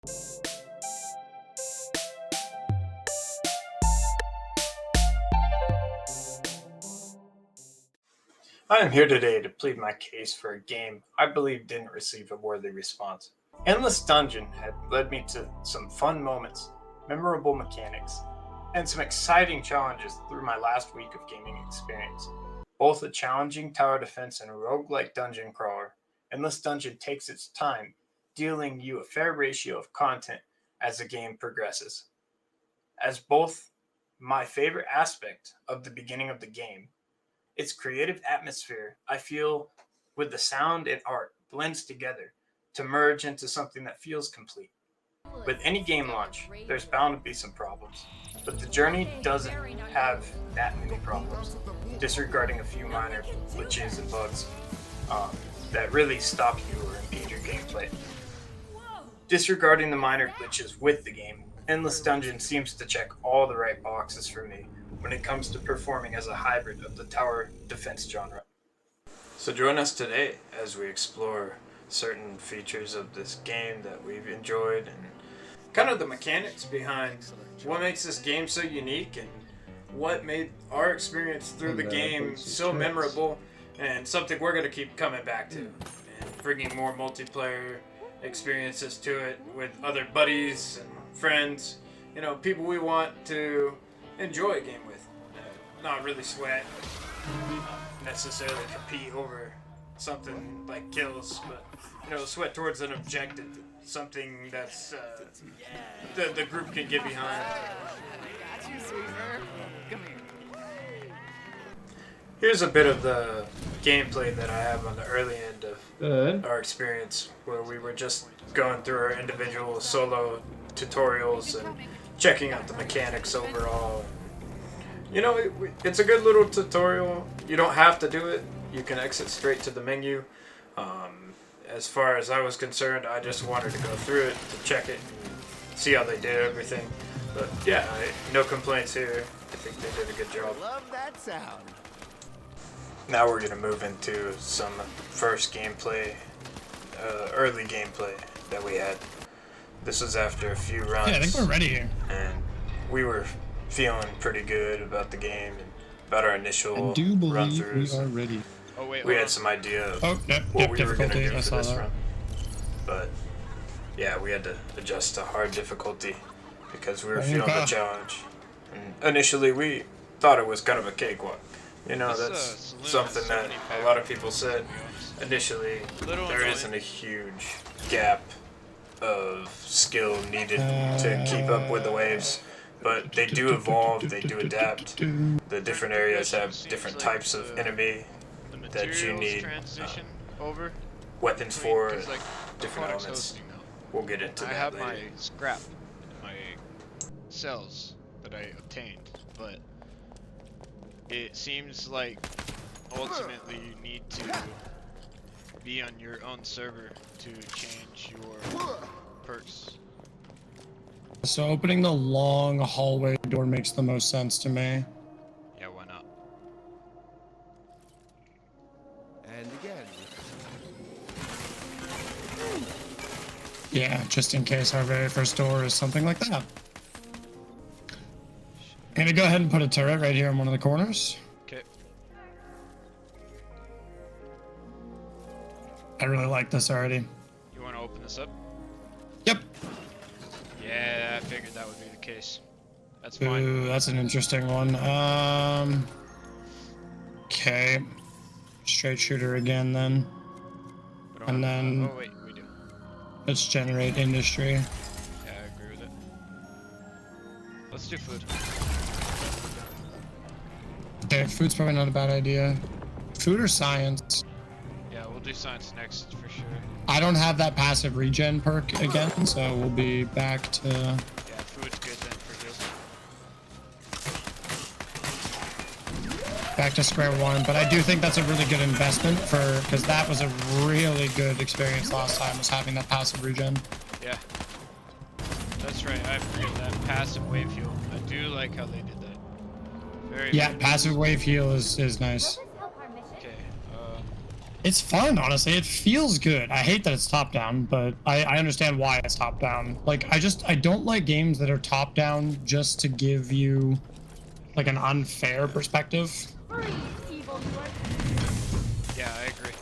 I am here today to plead my case for a game I believe didn't receive a worthy response. Endless Dungeon had led me to some fun moments, memorable mechanics, and some exciting challenges through my last week of gaming experience. Both a challenging tower defense and a roguelike dungeon crawler, Endless Dungeon takes its time, dealing you a fair ratio of content as the game progresses. As both my favorite aspect of the beginning of the game, its creative atmosphere, I feel, with the sound and art, blends together to merge into something that feels complete. With any game launch, there's bound to be some problems, but the journey doesn't have that many problems, disregarding a few minor glitches and bugs that really stop you or impede your gameplay. Disregarding the minor glitches with the game, Endless Dungeon seems to check all the right boxes for me when it comes to performing as a hybrid of the tower defense genre. So join us today as we explore certain features of this game that we've enjoyed and kind of the mechanics behind what makes this game so unique and what made our experience through the game so memorable and something we're going to keep coming back to and bringing more multiplayer experiences to it with other buddies and friends, people we want to enjoy a game with, not really sweat, necessarily compete over something like kills, but sweat towards an objective, something that's the group can get behind. Here's a bit of the gameplay that I have on the early end of our experience, where we were just going through our individual solo tutorials and checking out the mechanics overall. It's a good little tutorial. You don't have to do it. You can exit straight to the menu. As far as I was concerned, I just wanted to go through it to check it and see how they did everything. But yeah, no complaints here. I think they did a good job. Love that sound. Now we're going to move into some first gameplay, early gameplay that we had. This was after a few runs. Yeah, I think we're ready here. And we were feeling pretty good about the game and about our initial I do believe run-throughs. we are ready. Oh wait, We had some idea of yep, what we were going to difficulty. do I for saw this that. run. But yeah, we had to adjust to hard difficulty because we were feeling the challenge. And initially, we thought it was kind of a cakewalk. That's something that a lot of people said. Initially, there isn't a huge gap of skill needed to keep up with the waves, but they do evolve, they do adapt. The different areas have different types of enemy that you need weapons for, different elements. We'll get into that I have later. my scrap, my cells that I obtained, but it seems like ultimately you need to be on your own server to change your perks. So opening the long hallway door makes the most sense to me. Yeah, why not? And again. Yeah, just in case our very first door is something like that. I'm gonna go ahead and put a turret right here in one of the corners. Okay. I really like this already. You want to open this up? Yep. Yeah, I figured that would be the case. That's fine. Ooh, that's an interesting one. Okay. Straight shooter again then. And then oh wait, we do. let's generate industry. Yeah, I agree with it. Let's do food. Okay, food's probably not a bad idea. Food or science? Yeah, we'll do science next for sure. I don't have that passive regen perk again, so we'll be back to... Yeah, food's good then for heals. Back to square one, but I do think that's a really good investment because that was a really good experience last time, was having that passive regen. Yeah. That's right, I forget that passive wave heal. I do like how they did that. Very Yeah, good. passive wave heal is nice. Okay, It's fun, honestly. It feels good. I hate that it's top down, but I understand why it's top down. Like, I don't like games that are top down just to give you like an unfair perspective. Yeah, I agree.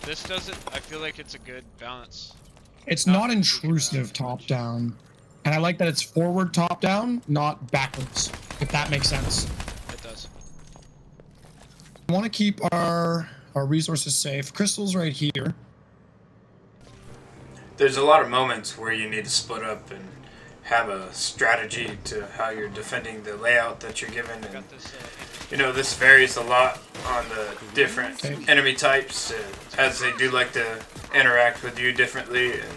This doesn't. I feel like it's a good balance. It's Not not freaking intrusive out top much. down. And I like that it's forward top down, not backwards, if that makes sense. It does. We want to keep our resources safe. Crystal's right here. There's a lot of moments where you need to split up and have a strategy to how you're defending the layout that you're given. And, Got this. you know, this varies a lot on the different enemy types, as they do like to interact with you differently and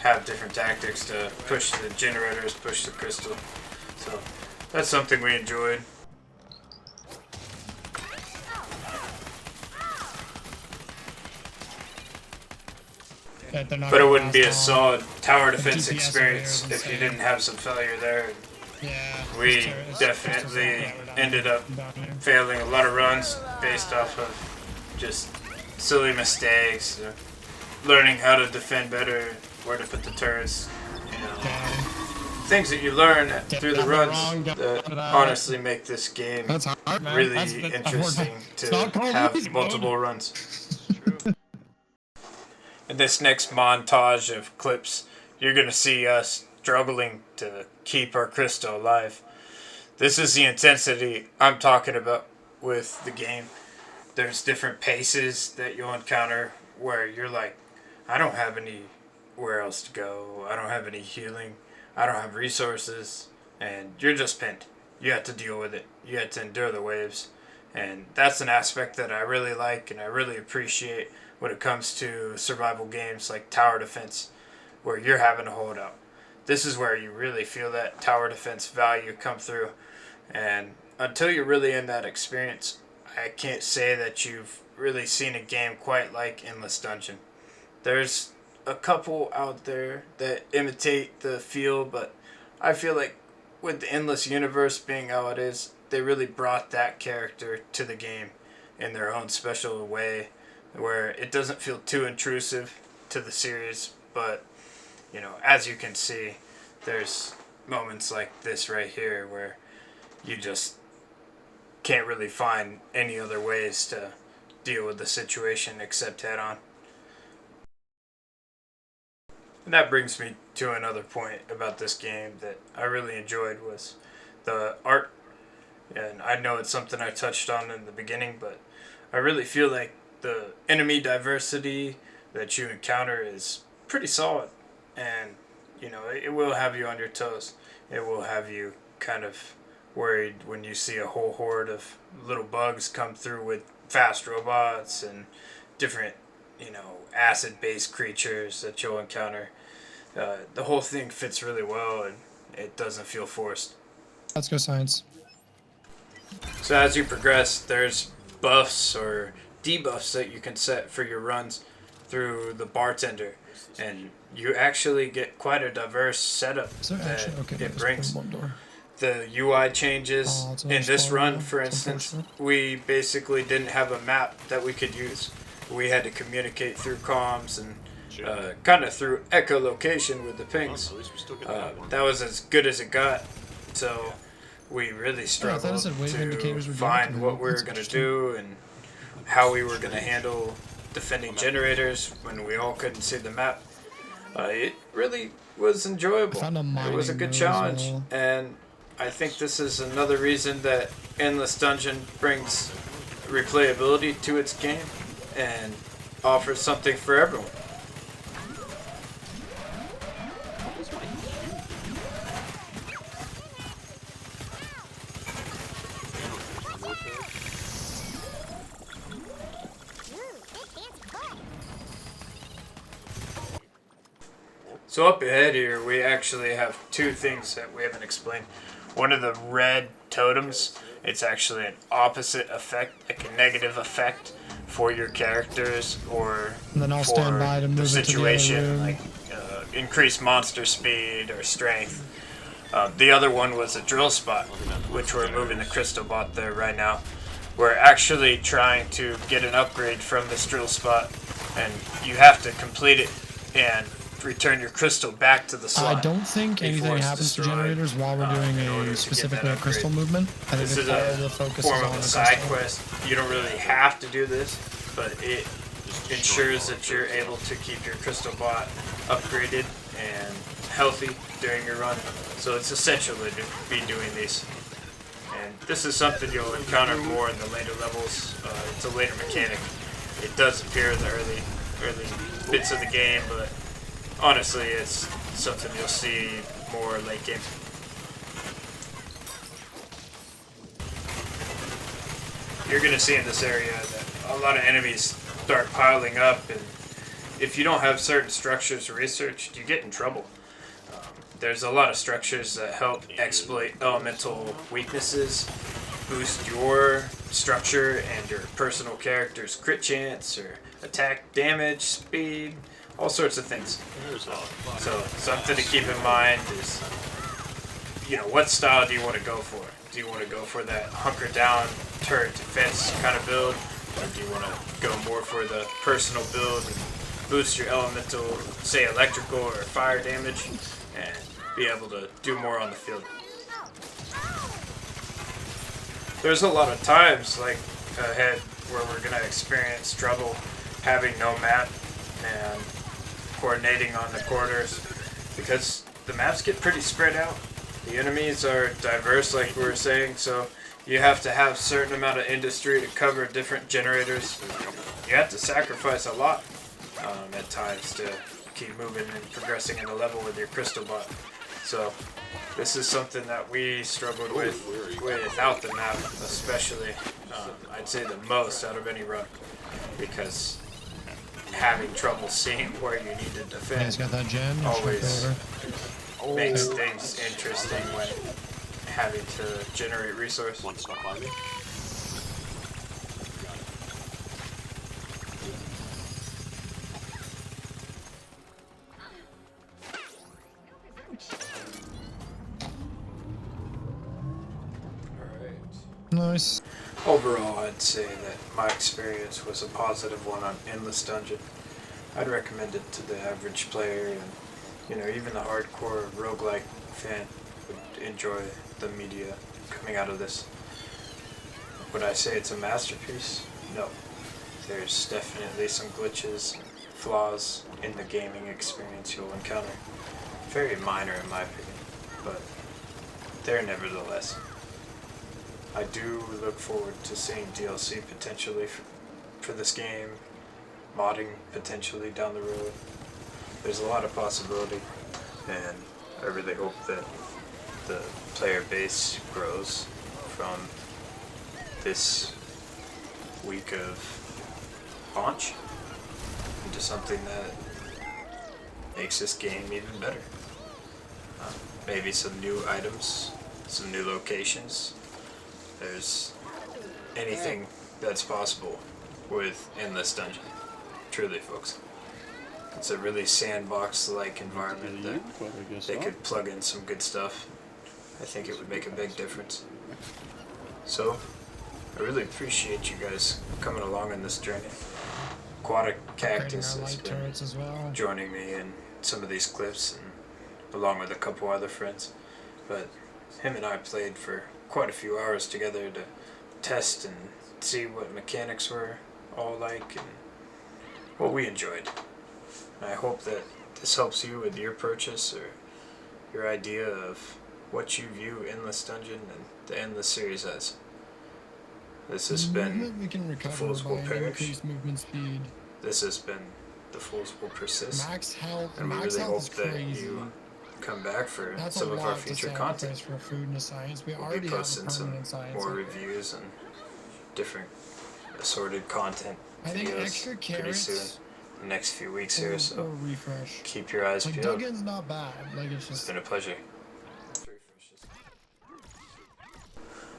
have different tactics to push the generators, push the crystal. So that's something we enjoyed. That they're not But it gonna wouldn't be a last long. solid tower defense DPS experience over here is if you insane. didn't have some failure there. Yeah. We it's definitely we're down ended here. up Down here. failing a lot of runs based off of just silly mistakes, learning how to defend better, where to put the turrets, you know, Yeah. things that you learn through the Got me runs wrong, got that that. honestly make this game That's hard, man. really That's interesting it's to not called have easy mode. multiple runs. True. In this next montage of clips, you're going to see us struggling to keep our crystal alive. This is the intensity I'm talking about with the game. There's different paces that you'll encounter where you're like, I don't have anywhere else to go. I don't have any healing. I don't have resources. And you're just pinned. You have to deal with it. You have to endure the waves. And that's an aspect that I really like and I really appreciate when it comes to survival games like tower defense, where you're having to hold out. This is where you really feel that tower defense value come through. And until you're really in that experience, I can't say that you've really seen a game quite like Endless Dungeon. There's a couple out there that imitate the feel, but I feel like with the Endless Universe being how it is, they really brought that character to the game in their own special way, where it doesn't feel too intrusive to the series, but you know, as you can see, there's moments like this right here where you just can't really find any other ways to deal with the situation except head on. And that brings me to another point about this game that I really enjoyed was the art. And I know it's something I touched on in the beginning, but I really feel like the enemy diversity that you encounter is pretty solid. And, you know, it will have you on your toes. It will have you kind of worried when you see a whole horde of little bugs come through with fast robots and different, you know, acid-based creatures that you'll encounter. The whole thing fits really well and it doesn't feel forced. Let's go science. So as you progress, there's buffs or debuffs that you can set for your runs through the bartender, and you actually get quite a diverse setup So that actually, okay, it there's brings. one door. The UI changes Oh, it's in almost this falling run, down. for It's instance, unfortunate. we basically didn't have a map that we could use. We had to communicate through comms and kind of through echolocation with the pings. That was as good as it got. So we really struggled said wave indicators to were find deactivated. what we were That's going to interesting. do and how we were going to handle defending generators when we all couldn't see the map. It really was enjoyable. I found a It was a mining good node as challenge, well. and I think this is another reason that Endless Dungeon brings replayability to its game and offers something for everyone. So up ahead here, we actually have two things that we haven't explained. One of the red totems, it's actually an opposite effect, like a negative effect for your characters or And then I'll for stand by to the move it to the other situation, room. like increased monster speed or strength. The other one was a drill spot, which we're moving the crystal bot there right now. we're actually trying to get an upgrade from this drill spot, and you have to complete it and return your crystal back to the slot. I don't think before anything it's happens to destroyed, generators while we're doing in order to a get specifically that a crystal upgrade. movement. I think This is all a the focus form is of on a the side crystal. quest. You don't really have to do this, but it ensures that you're able to keep your crystal bot upgraded and healthy during your run. So it's essential to be doing these. And this is something you'll encounter more in the later levels. It's a later mechanic. It does appear in the early bits of the game, but honestly, it's something you'll see more late game. You're going to see in this area that a lot of enemies start piling up, and if you don't have certain structures researched, you get in trouble. There's a lot of structures that help exploit elemental weaknesses, boost your structure and your personal character's crit chance or attack damage, speed, all sorts of things. So something to keep in mind is, what style do you want to go for? Do you want to go for that hunker down turret defense kind of build, or do you want to go more for the personal build and boost your elemental, say electrical or fire damage, and be able to do more on the field? There's a lot of times like ahead where we're going to experience trouble having no map and coordinating on the corridors, because the maps get pretty spread out. The enemies are diverse, like we were saying, so you have to have a certain amount of industry to cover different generators. You have to sacrifice a lot at times to keep moving and progressing in the level with your crystal bot. So this is something that we struggled with without the map, especially. I'd say the most out of any run, because having trouble seeing where you need to defend He's got that gen. always makes things interesting when having to generate resource. One stop by me. Nice. Overall, I'd say that my experience was a positive one on Endless Dungeon. I'd recommend it to the average player, and even the hardcore roguelike fan would enjoy the media coming out of this. Would I say it's a masterpiece? No. There's definitely some glitches and flaws in the gaming experience you'll encounter. Very minor in my opinion, but there nevertheless. I do look forward to seeing DLC potentially for this game, modding potentially down the road. There's a lot of possibility, and I really hope that the player base grows from this week of launch into something that makes this game even better. Maybe some new items, some new locations. There's anything that's possible with Endless Dungeon. Truly, folks. It's a really sandbox-like environment that they could plug in some good stuff. I think it would make a big difference. So, I really appreciate you guys coming along on this journey. Aquatic Cactus has been as well. joining me in some of these clips, and along with a couple other friends. But him and I played for quite a few hours together to test and see what mechanics were all like and what we enjoyed. And I hope that this helps you with your purchase or your idea of what you view Endless Dungeon and the Endless series as. This has been we can the recover Fools Will by Perish. increased movement speed. This has been the Fools Will Persist. Max health. And we Max really health hope is that crazy. you come back for That's some a of lot our to future sacrifice content. for food and a science. We We'll already be have a posting some permanent science. more reviews and different assorted content I think videos extra pretty carrots soon. The next few weeks or, here, or so refresh. keep your eyes Like peeled. Duggan's not bad. Like it's It's just been a pleasure.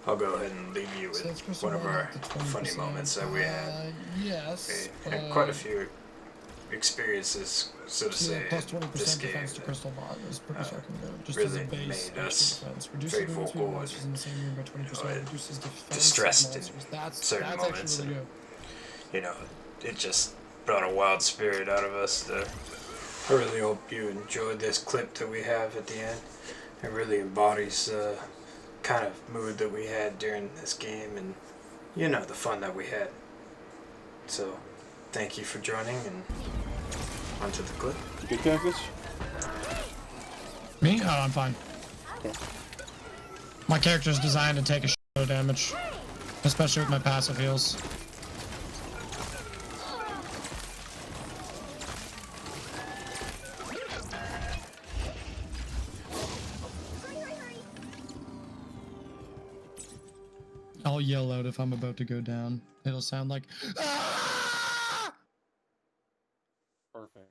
I'll go ahead and leave you so it's with one of our funny moments that we had. Yes. We had quite a few experiences, so to Yeah, say, plus in 20% this game. defense to Crystal Bond is pretty uh, fucking good. Just really as a base made extra us defense. Reduces very movement speed of vocal monsters in the same room by 20%. and Reduces defense of distressed in monsters. That's certain actually moments, really and good. you know, it just brought a wild spirit out of us. I really hope you enjoyed this clip that we have at the end. It really embodies the kind of mood that we had during this game, and you know, the fun that we had. So, thank you for joining, and onto the clip. Good campus? Me? Oh, I'm fine. Okay. My character's designed to take a shit of damage, especially with my passive heals. I'll yell out if I'm about to go down. It'll sound like, "Ah!" Perfect.